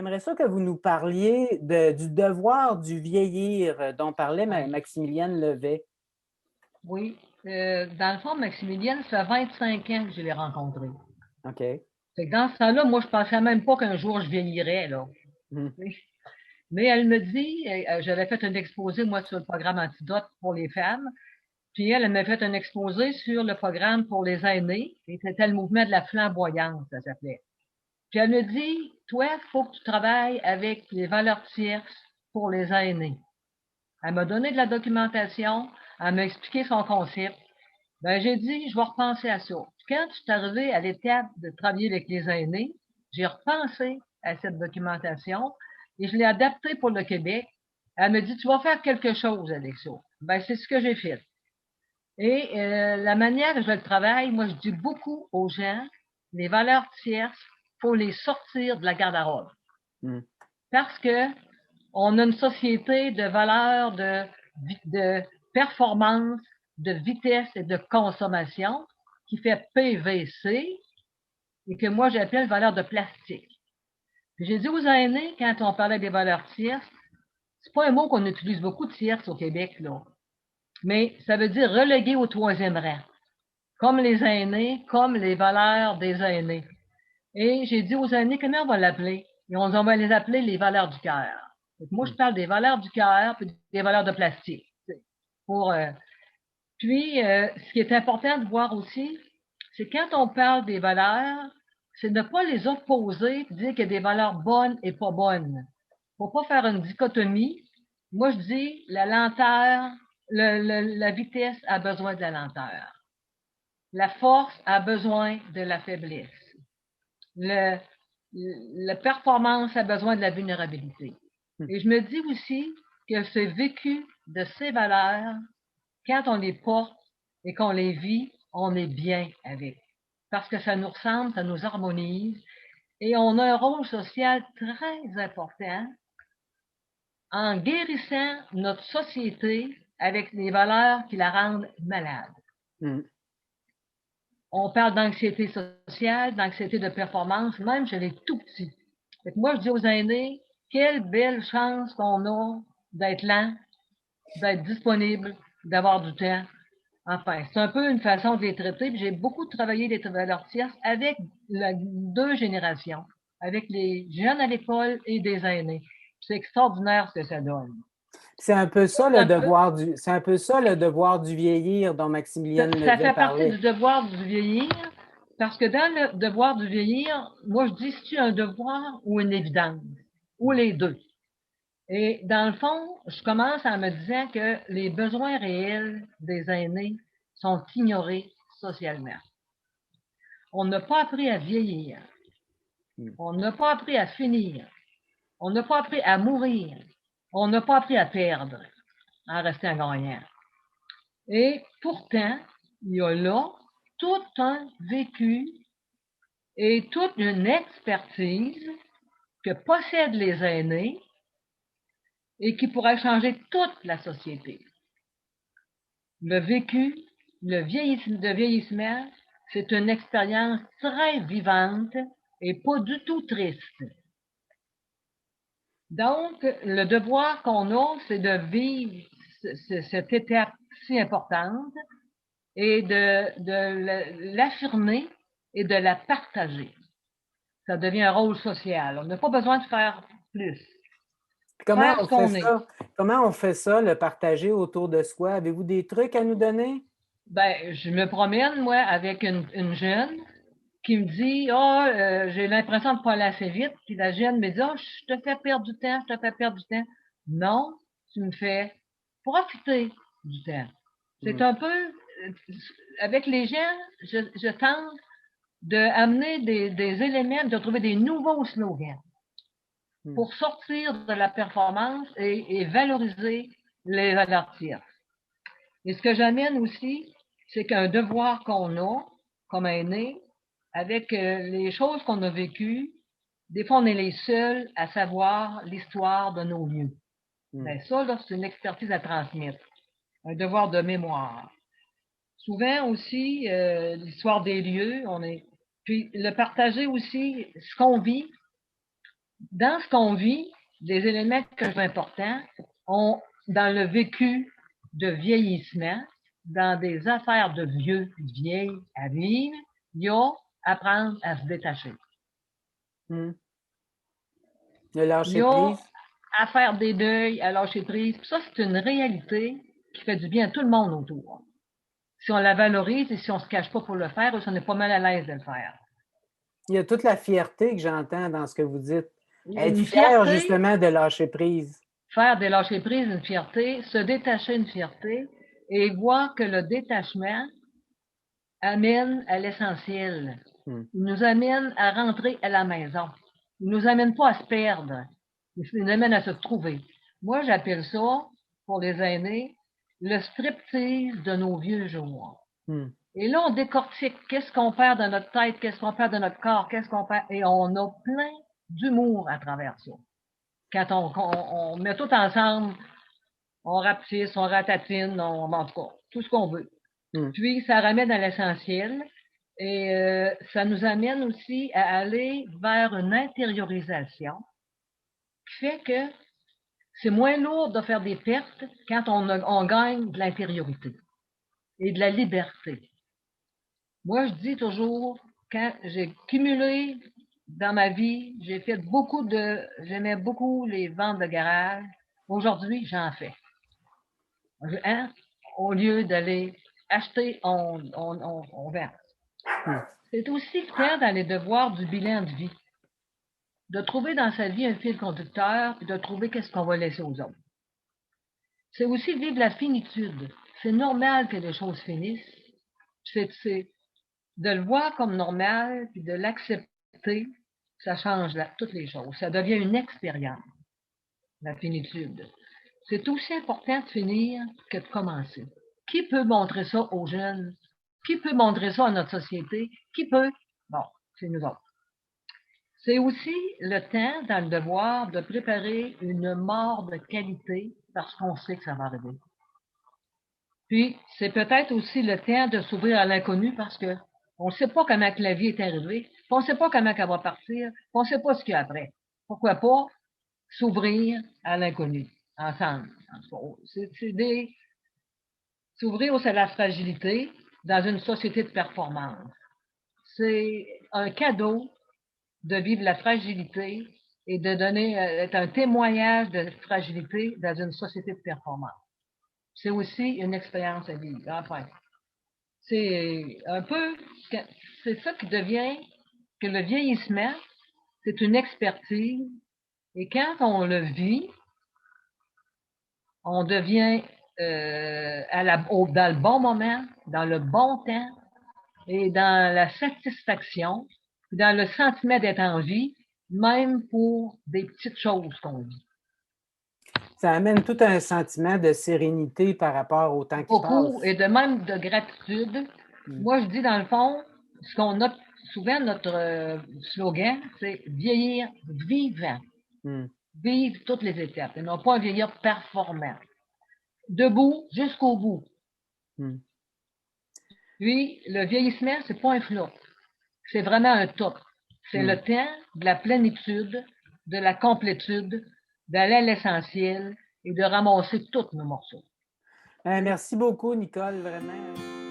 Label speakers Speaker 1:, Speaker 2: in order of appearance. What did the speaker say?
Speaker 1: J'aimerais ça que vous nous parliez du devoir du vieillir dont parlait
Speaker 2: Ouais.
Speaker 1: Maximilienne Levet.
Speaker 2: Oui. Dans le fond, Maximilienne, ça fait 25 ans que je l'ai rencontré.
Speaker 1: OK.
Speaker 2: Fait que dans ce temps-là, moi, je pensais même pas qu'un jour je vieillirais, là.
Speaker 1: Mhm.
Speaker 2: Mais elle me dit, j'avais fait un exposé, moi, sur le programme Antidote pour les femmes. Puis elle m'a fait un exposé sur le programme pour les aînés. Et c'était le mouvement de la flamboyance, ça s'appelait. Puis elle me dit, toi, il faut que tu travailles avec les valeurs tierces pour les aînés. Elle m'a donné de la documentation, elle m'a expliqué son concept. Ben, j'ai dit, je vais repenser à ça. Quand je suis arrivée à l'étape de travailler avec les aînés, j'ai repensé à cette documentation et je l'ai adaptée pour le Québec. Elle me dit, tu vas faire quelque chose avec ça. Ben, c'est ce que j'ai fait. Et la manière que je le travaille, moi, je dis beaucoup aux gens, les valeurs tierces, faut les sortir de la garde-robe.
Speaker 1: Mhm.
Speaker 2: Parce que on a une société de valeurs de performance, de vitesse et de consommation qui fait PVC et que moi j'appelle valeur de plastique. Puis j'ai dit aux aînés, quand on parlait des valeurs tierces, c'est pas un mot qu'on utilise beaucoup de tierces au Québec, là. Mais ça veut dire reléguer au troisième rang. Comme les aînés, comme les valeurs des aînés. Et j'ai dit aux aînés, comment on va l'appeler? Et on va les appeler les valeurs du cœur. Moi, je parle des valeurs du cœur et des valeurs de plastique. Pour, ce qui est important de voir aussi, c'est quand on parle des valeurs, c'est de ne pas les opposer et dire qu'il y a des valeurs bonnes et pas bonnes. Faut pas faire une dichotomie. Moi, je dis la lenteur, la vitesse a besoin de la lenteur. La force a besoin de la faiblesse. Le, la performance a besoin de la vulnérabilité. Et je me dis aussi que ce vécu de ces valeurs, quand on les porte et qu'on les vit, on est bien avec. Parce que ça nous ressemble, ça nous harmonise et on a un rôle social très important en guérissant notre société avec les valeurs qui la rendent malade.
Speaker 1: Mhm.
Speaker 2: On parle d'anxiété sociale, d'anxiété de performance, même chez les tout petits. Fait que moi, je dis aux aînés, quelle belle chance qu'on a d'être lent, d'être disponible, d'avoir du temps. Enfin, c'est un peu une façon de les traiter. Puis j'ai beaucoup travaillé les valeurs tierces avec deux générations, avec les jeunes à l'école et des aînés. C'est extraordinaire ce que ça donne.
Speaker 1: C'est un peu ça le
Speaker 2: Un peu,
Speaker 1: devoir c'est un peu ça le devoir du vieillir dont Maximilienne
Speaker 2: ça
Speaker 1: Levet
Speaker 2: fait partie du
Speaker 1: parlait.
Speaker 2: devoir du vieillir, parce que dans le devoir du vieillir, moi je dis, c'est un devoir ou une évidence, ou les deux. Et dans le fond, je commence en me disant que les besoins réels des aînés sont ignorés socialement. On n'a pas appris à vieillir. On n'a pas appris à finir. On n'a pas appris à mourir. On n'a pas appris à perdre en restant gagnant. Et pourtant, il y a là tout un vécu et toute une expertise que possèdent les aînés et qui pourrait changer toute la société. Le vécu, de vieillissement, c'est une expérience très vivante et pas du tout triste. Donc, le devoir qu'on a, c'est de vivre cette étape si importante et de l'affirmer et de la partager. Ça devient un rôle social. On n'a pas besoin de faire plus.
Speaker 1: Comment
Speaker 2: Faire
Speaker 1: on
Speaker 2: ce
Speaker 1: fait
Speaker 2: qu'on est.
Speaker 1: ça? Comment on fait ça, le partager autour de soi? Avez-vous des trucs à nous donner?
Speaker 2: Ben, je me promène, moi, avec une jeune qui me dit, ah, j'ai l'impression de pas aller assez vite. Puis la jeune me dit, ah, je te fais perdre du temps, je te fais perdre du temps. Non, tu me fais profiter du temps. C'est
Speaker 1: Mhm.
Speaker 2: un peu, avec les gens, je tente d'amener des éléments, de trouver des nouveaux slogans
Speaker 1: Mhm.
Speaker 2: pour sortir de la performance et valoriser les valeurs tierces. Et ce que j'amène aussi, c'est qu'un devoir qu'on a comme aîné, avec les choses qu'on a vécues, des fois on est les seuls à savoir l'histoire de nos lieux.
Speaker 1: Mhm.
Speaker 2: Ben ça, là, c'est une expertise à transmettre, un devoir de mémoire. Souvent aussi, l'histoire des lieux, puis le partager aussi, ce qu'on vit, dans ce qu'on vit, les éléments que je trouve importants, dans le vécu de vieillissement, dans des affaires de vieux, vieilles à vivre, il y a apprendre à se détacher.
Speaker 1: De
Speaker 2: Il
Speaker 1: lâcher
Speaker 2: y a
Speaker 1: prise.
Speaker 2: à faire des deuils, à lâcher prise. Puis ça, c'est une réalité qui fait du bien à tout le monde autour. Si on la valorise et si on ne se cache pas pour le faire, on est pas mal à l'aise de le faire.
Speaker 1: Il y a toute la fierté que j'entends dans ce que vous dites. Être
Speaker 2: Une
Speaker 1: fier,
Speaker 2: fierté,
Speaker 1: justement, de lâcher prise.
Speaker 2: faire des lâcher prise, une fierté, se détacher, une fierté, et voir que le détachement amène à l'essentiel. Il nous amène à rentrer à la maison. Il nous amène pas à se perdre. Il nous amène à se trouver. Moi, j'appelle ça, pour les aînés, le striptease de nos vieux jours. Et là, on décortique qu'est-ce qu'on perd dans notre tête, qu'est-ce qu'on perd dans notre corps, qu'est-ce qu'on perd. Et on a plein d'humour à travers ça. Quand on met tout ensemble, on rapetisse, on ratatine, en tout cas, tout ce qu'on veut. Puis, ça ramène à l'essentiel et ça nous amène aussi à aller vers une intériorisation qui fait que c'est moins lourd de faire des pertes quand on gagne de l'intériorité et de la liberté. Moi, je dis toujours, quand j'ai cumulé dans ma vie, j'aimais beaucoup les ventes de garage. Aujourd'hui, j'en fais. Hein? Au lieu d'aller acheter, on vend. C'est aussi faire dans les devoirs du bilan de vie. De trouver dans sa vie un fil conducteur, puis de trouver qu'est-ce qu'on va laisser aux autres. C'est aussi vivre la finitude. C'est normal que les choses finissent. C'est de le voir comme normal, puis de l'accepter, ça change toutes les choses. Ça devient une expérience, la finitude. C'est aussi important de finir que de commencer. Qui peut montrer ça aux jeunes? Qui peut montrer ça à notre société? Qui peut? Bon, c'est nous autres. C'est aussi le temps, dans le devoir, de préparer une mort de qualité parce qu'on sait que ça va arriver. Puis, c'est peut-être aussi le temps de s'ouvrir à l'inconnu parce que on ne sait pas comment la vie est arrivée, on ne sait pas comment elle va partir, on ne sait pas ce qu'il y a après. Pourquoi pas s'ouvrir à l'inconnu, ensemble? S'ouvrir à la fragilité dans une société de performance. C'est un cadeau de vivre la fragilité et de donner un témoignage de fragilité dans une société de performance. C'est aussi une expérience à vivre. Enfin, c'est un peu, c'est ça qui devient que le vieillissement, c'est une expertise. Et quand on le vit, on devient dans le bon moment, dans le bon temps et dans la satisfaction, dans le sentiment d'être en vie, même pour des petites choses qu'on vit.
Speaker 1: Ça amène tout un sentiment de sérénité par rapport au temps qui passe.
Speaker 2: Et de même de gratitude. Moi, je dis dans le fond, ce qu'on a souvent notre slogan, c'est vieillir vivant. Vivre toutes les étapes et non pas vieillir performant. Debout jusqu'au bout. Puis, le vieillissement, c'est pas un flop. C'est vraiment un top. C'est le temps de la plénitude, de la complétude, d'aller à l'essentiel et de ramasser tous nos morceaux.
Speaker 1: Merci beaucoup, Nicole, vraiment.